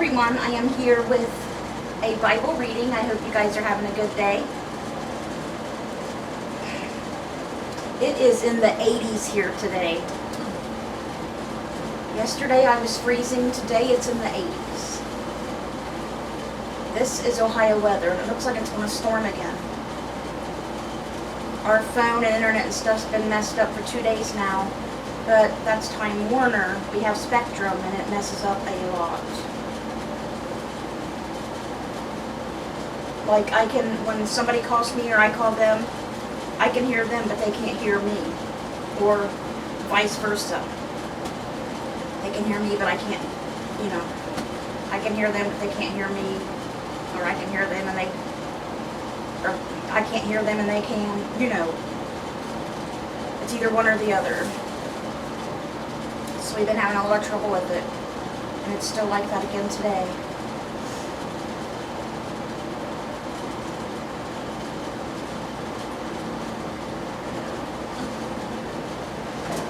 everyone, I am here with a Bible reading. I hope you guys are having a good day. It is in the 80s here today. Yesterday I was freezing, today it's in the 80s. This is Ohio weather, and it looks like it's going to storm again. Our phone and internet and stuff's been messed up for 2 days now, but that's Time Warner. We have Spectrum, and it messes up a lot. Like when somebody calls me or I call them, I can hear them, but they can't hear me, or vice versa. They can hear me, but I can't, I can hear them, but they can't hear me, or I can hear them and or I can't hear them and they can, It's either one or the other. So we've been having a lot of trouble with it, and it's still like that again today.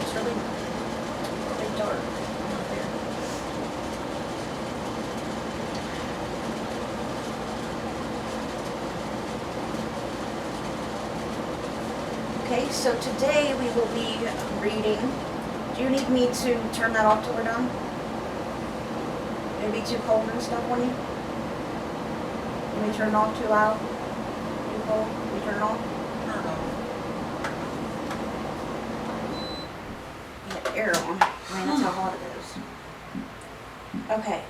It's really dark out there. Okay, so today we will be reading. Do you need me to turn that off till we're done? Maybe too cold and stuff on you? Can we turn it off too loud? Too cold? Can we turn it off? Turn it off. Get air on. I mean, that's how hot it is. Okay.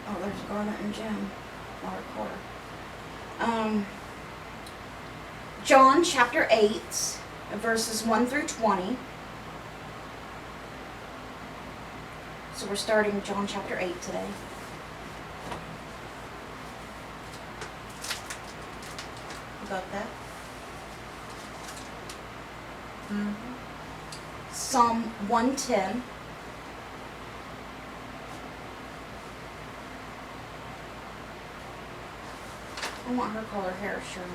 Oh, there's Garnet and Jim. Our quarter. John chapter 8, verses 1 through 20. So we're starting John chapter 8 today. You got that? Mm-hmm. Psalm 110. I want her color hair, Sharon.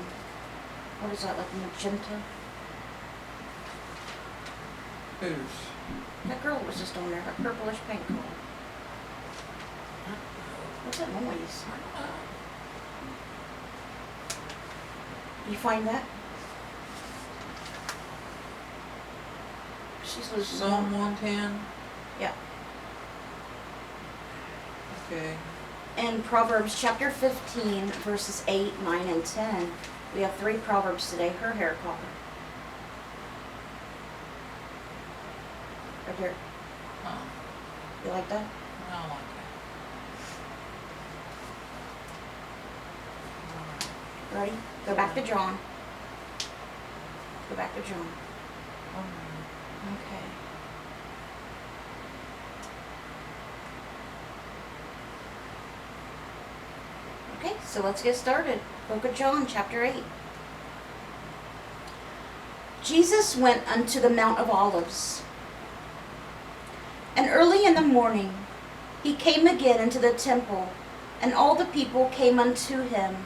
What is that, like magenta? Who's? That girl was just on there, that purplish pink color. What's that noise? You find that? She's losing. Psalm 110? Yeah. Okay. And Proverbs chapter 15, verses 8, 9, and 10. We have 3 Proverbs today. Her hair color. Right here. Oh, You like that? I don't like that. Ready? Go back to John. Go back to John. Alright. Okay. Okay, so let's get started. Book of John, chapter 8. Jesus went unto the Mount of Olives. And early in the morning he came again into the temple, and all the people came unto him,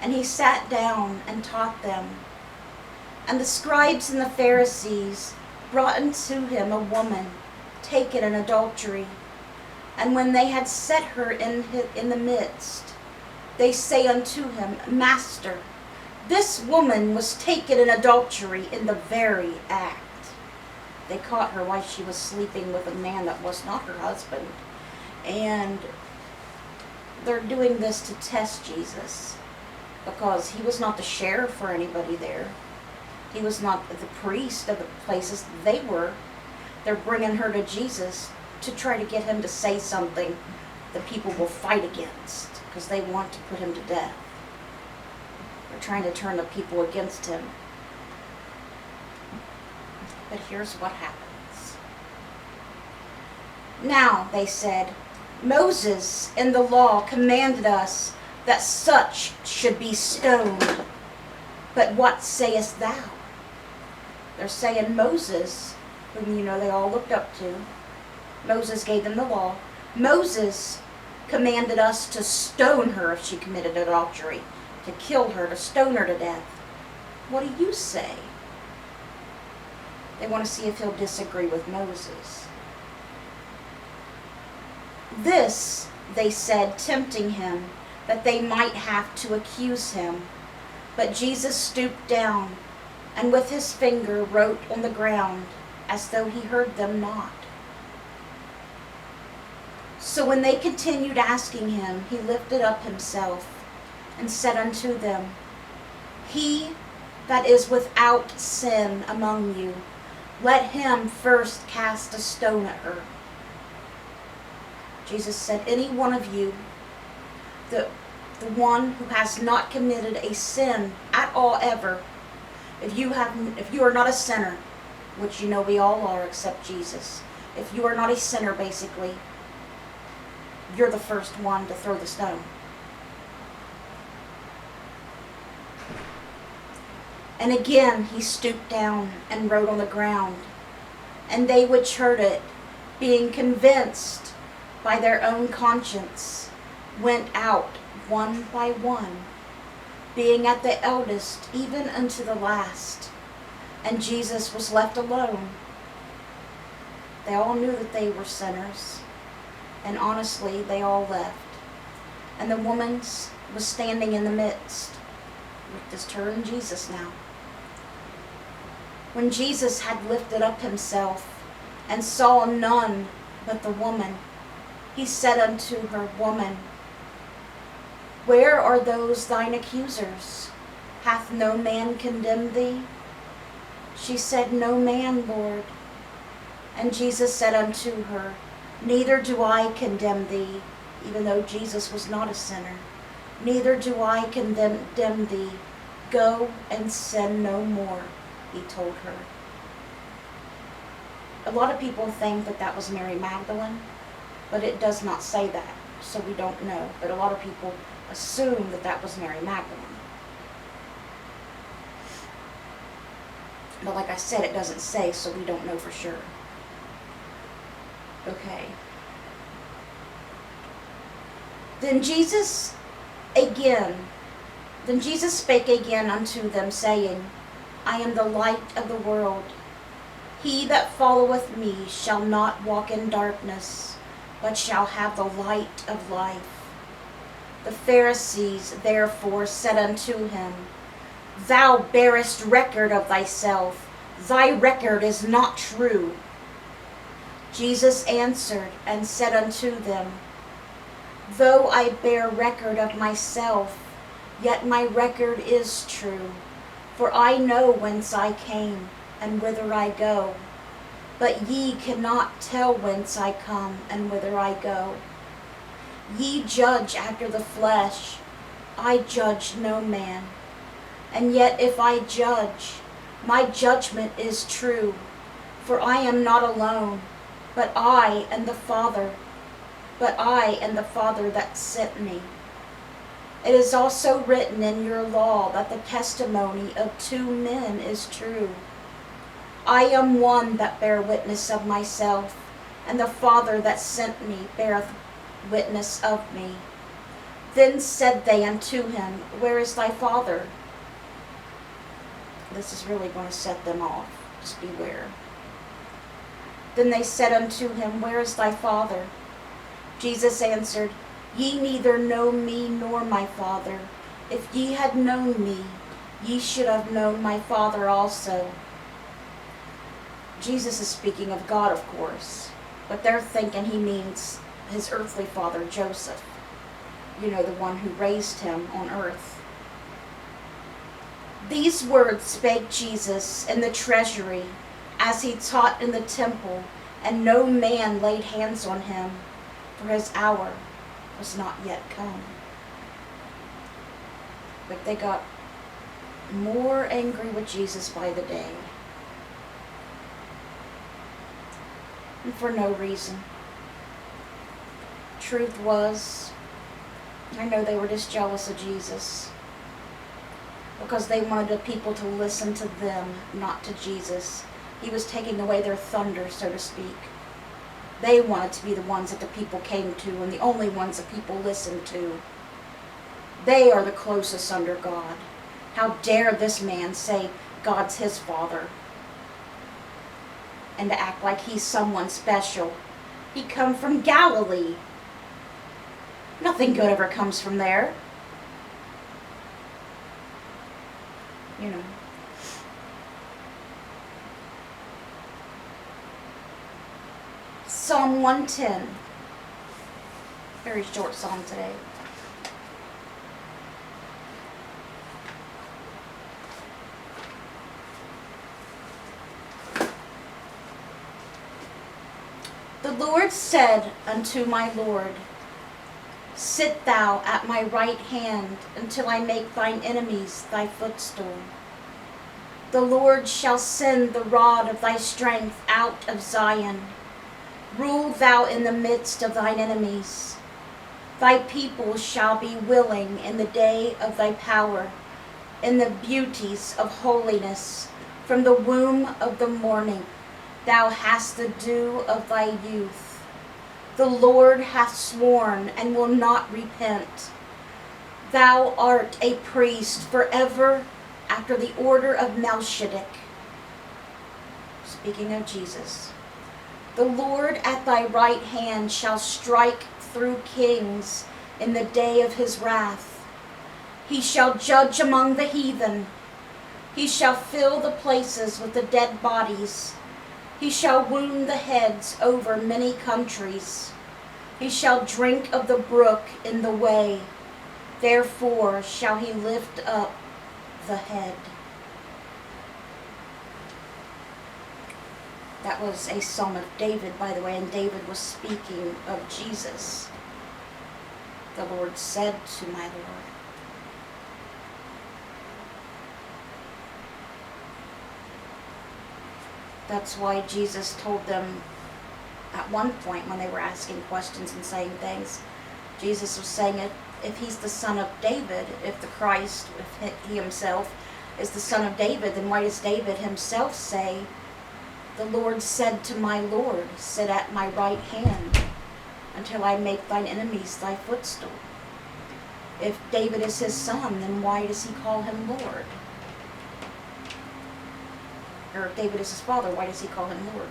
and he sat down and taught them. And the scribes and the Pharisees brought unto him a woman taken in adultery. And when they had set her in the midst, they say unto him, Master, this woman was taken in adultery in the very act. They caught her while she was sleeping with a man that was not her husband. And they're doing this to test Jesus, because he was not the sheriff or anybody there. He was not the priest of the places they were. They're bringing her to Jesus to try to get him to say something the people will fight against, because they want to put him to death. They're trying to turn the people against him. But here's what happens. Now, they said, Moses in the law commanded us that such should be stoned. But what sayest thou? They're saying Moses, whom they all looked up to. Moses gave them the law. Moses commanded us to stone her if she committed adultery, to kill her, to stone her to death. What do you say? They want to see if he'll disagree with Moses. This they said, tempting him, that they might have to accuse him. But Jesus stooped down, and with his finger wrote on the ground, as though he heard them not. So when they continued asking him, he lifted up himself, and said unto them, He that is without sin among you, let him first cast a stone at her. Jesus said, any one of you, the one who has not committed a sin at all ever, if you are not a sinner, which you know we all are except Jesus, if you are not a sinner basically, you're the first one to throw the stone. And again he stooped down and wrote on the ground. And they which heard it, being convinced by their own conscience, went out one by one, being at the eldest even unto the last. And Jesus was left alone. They all knew that they were sinners, and honestly they all left. And the woman was standing in the midst, with just her and Jesus now. When Jesus had lifted up himself, and saw none but the woman, he said unto her, Woman, where are those thine accusers? Hath no man condemned thee? She said, No man, Lord. And Jesus said unto her, Neither do I condemn thee, even though Jesus was not a sinner. Neither do I condemn thee. Go and sin no more, he told her. A lot of people think that that was Mary Magdalene, but it does not say that, so we don't know. But a lot of people assume that that was Mary Magdalene. But like I said, it doesn't say, so we don't know for sure. Okay. Then Jesus spake again unto them, saying, I am the light of the world. He that followeth me shall not walk in darkness, but shall have the light of life. The Pharisees therefore said unto him, Thou bearest record of thyself, thy record is not true. Jesus answered and said unto them, Though I bear record of myself, yet my record is true. For I know whence I came, and whither I go. But ye cannot tell whence I come, and whither I go. Ye judge after the flesh, I judge no man. And yet if I judge, my judgment is true. For I am not alone, but I and the Father that sent me. It is also written in your law that the testimony of two men is true. I am one that bear witness of myself, and the Father that sent me beareth witness of me. Then said they unto him, Where is thy Father? This is really going to set them off. Just beware. Then they said unto him, Where is thy Father? Jesus answered, Ye neither know me nor my Father. If ye had known me, ye should have known my Father also. Jesus is speaking of God, of course, but they're thinking he means his earthly father, Joseph. You know, the one who raised him on earth. These words spake Jesus in the treasury, as he taught in the temple, and no man laid hands on him, for his hour was not yet come. But they got more angry with Jesus by the day. And for no reason. Truth was, I know they were just jealous of Jesus, because they wanted the people to listen to them, not to Jesus. He was taking away their thunder, so to speak. They wanted to be the ones that the people came to, and the only ones that people listened to. They are the closest under God. How dare this man say God's his father, and to act like he's someone special. He come from Galilee. Nothing good ever comes from there. You know. Psalm 110. Very short psalm today. The Lord said unto my Lord, sit thou at my right hand until I make thine enemies thy footstool. The Lord shall send the rod of thy strength out of Zion. Rule thou in the midst of thine enemies. Thy people shall be willing in the day of thy power, in the beauties of holiness. From the womb of the morning thou hast the dew of thy youth. The Lord hath sworn and will not repent. Thou art a priest forever after the order of Melchizedek. Speaking of Jesus. The Lord at thy right hand shall strike through kings in the day of his wrath. He shall judge among the heathen. He shall fill the places with the dead bodies. He shall wound the heads over many countries. He shall drink of the brook in the way. Therefore shall he lift up the head. That was a psalm of David, by the way, and David was speaking of Jesus. The Lord said to my Lord. That's why Jesus told them at one point when they were asking questions and saying things, Jesus was saying if he's the son of David, if the Christ, if he himself is the son of David, then why does David himself say, the Lord said to my Lord, sit at my right hand until I make thine enemies thy footstool? If David is his son, then why does he call him Lord? Or if David is his father, why does he call him Lord?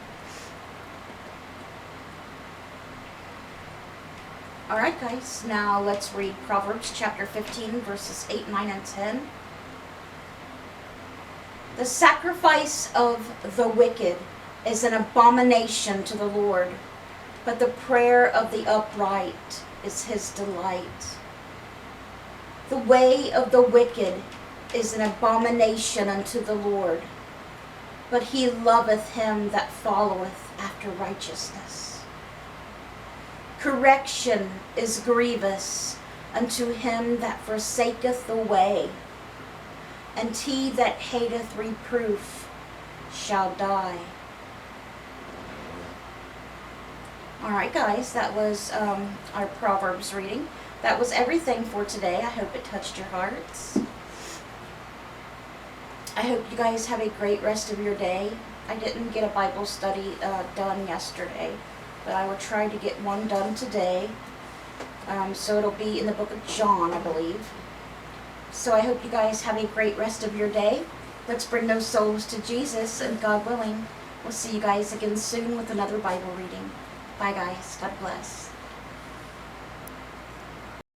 Alright guys, now let's read Proverbs chapter 15, verses 8, 9, and 10. The sacrifice of the wicked is an abomination to the Lord, but the prayer of the upright is his delight. The way of the wicked is an abomination unto the Lord, but he loveth him that followeth after righteousness. Correction is grievous unto him that forsaketh the way, and he that hateth reproof shall die. Alright guys, that was our Proverbs reading. That was everything for today. I hope it touched your hearts. I hope you guys have a great rest of your day. I didn't get a Bible study done yesterday, but I will try to get one done today. So it'll be in the book of John, I believe. So I hope you guys have a great rest of your day. Let's bring those souls to Jesus, and God willing, we'll see you guys again soon with another Bible reading. Bye guys. God bless.